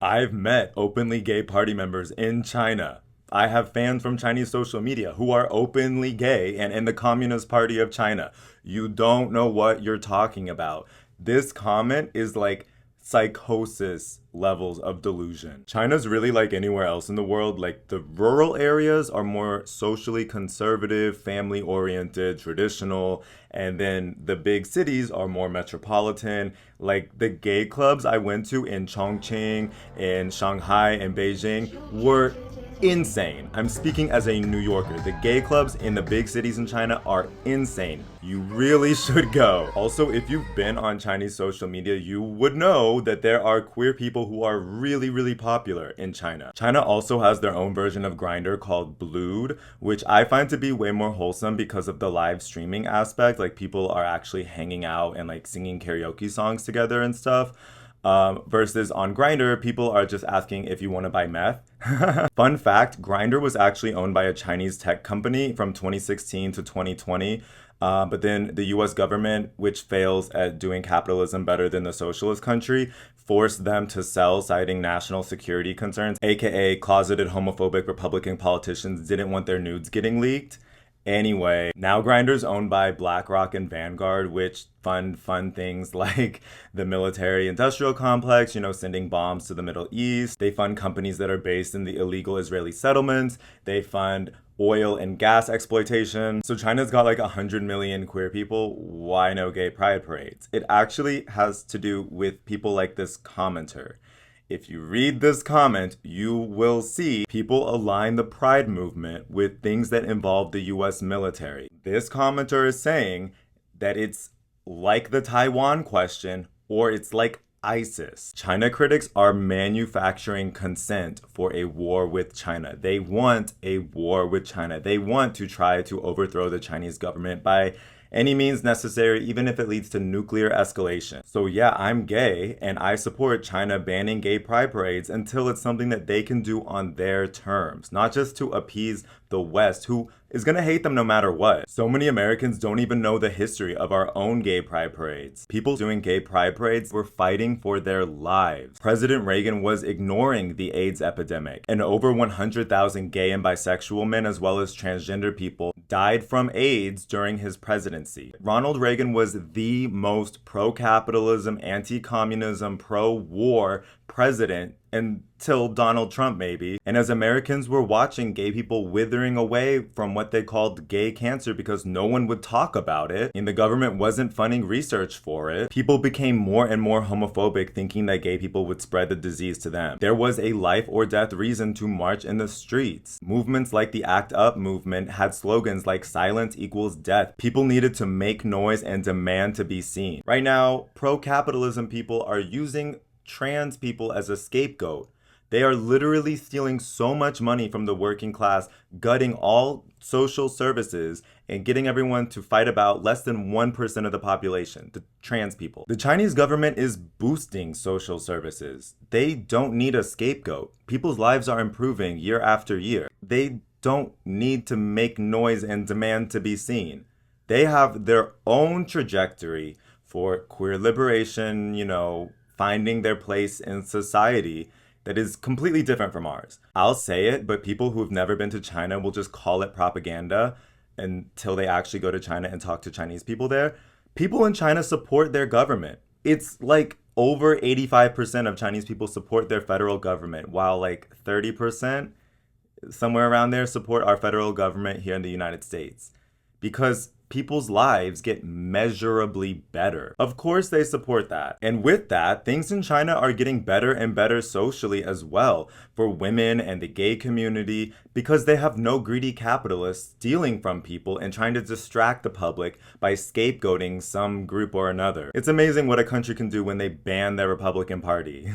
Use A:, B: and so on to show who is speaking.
A: I've met openly gay party members in China. I have fans from Chinese social media who are openly gay and in the Communist Party of China. You don't know what you're talking about. This comment is like psychosis levels of delusion. China's really like anywhere else in the world. Like the rural areas are more socially conservative, family oriented, traditional, and then the big cities are more metropolitan. Like the gay clubs I went to in Chongqing, in Shanghai, and Beijing were insane. I'm speaking as a New Yorker. The gay clubs in the big cities in China are insane. You really should go. Also, if you've been on Chinese social media, you would know that there are queer people who are really, really popular in China. China also has their own version of Grindr called Blued, which I find to be way more wholesome because of the live streaming aspect. Like people are actually hanging out and like singing karaoke songs together and stuff. Versus on Grindr, people are just asking if you want to buy meth. Fun fact, Grindr was actually owned by a Chinese tech company from 2016 to 2020. But then the US government, which fails at doing capitalism better than the socialist country, forced them to sell, citing national security concerns, aka closeted homophobic Republican politicians didn't want their nudes getting leaked. Anyway, now Grindr's owned by BlackRock and Vanguard, which fund things like the military industrial complex, sending bombs to the Middle East. They fund companies that are based in the illegal Israeli settlements. They fund oil and gas exploitation. So China's got like 100 million queer people. Why no gay pride parades? It actually has to do with people like this commenter. If you read this comment, you will see people align the pride movement with things that involve the US military. This commenter is saying that it's like the Taiwan question or it's like ISIS. China critics are manufacturing consent for a war with China. They want a war with China. They want to try to overthrow the Chinese government by any means necessary, even if it leads to nuclear escalation. So yeah, I'm gay and I support China banning gay pride parades until it's something that they can do on their terms, not just to appease the West, who is gonna hate them no matter what. So many Americans don't even know the history of our own gay pride parades. People doing gay pride parades were fighting for their lives. President Reagan was ignoring the AIDS epidemic, and over 100,000 gay and bisexual men, as well as transgender people, died from AIDS during his presidency. Ronald Reagan was the most pro-capitalism, anti-communism, pro-war president until Donald Trump, maybe. And as Americans were watching gay people withering away from what they called gay cancer because no one would talk about it, and the government wasn't funding research for it, people became more and more homophobic, thinking that gay people would spread the disease to them. There was a life or death reason to march in the streets. Movements like the Act Up movement had slogans like silence equals death. People needed to make noise and demand to be seen. Right now, pro-capitalism people are using trans people as a scapegoat. They are literally stealing so much money from the working class, gutting all social services, and getting everyone to fight about less than 1% of the population, the trans people. The Chinese government is boosting social services. They don't need a scapegoat. People's lives are improving year after year. They don't need to make noise and demand to be seen. They have their own trajectory for queer liberation, finding their place in society that is completely different from ours. I'll say it, but people who've never been to China will just call it propaganda until they actually go to China and talk to Chinese people there. People in China support their government. It's like over 85% of Chinese people support their federal government, while like 30%, somewhere around there, support our federal government here in the United States. Because people's lives get measurably better. Of course they support that. And with that, things in China are getting better and better socially as well for women and the gay community because they have no greedy capitalists stealing from people and trying to distract the public by scapegoating some group or another. It's amazing what a country can do when they ban their Republican Party.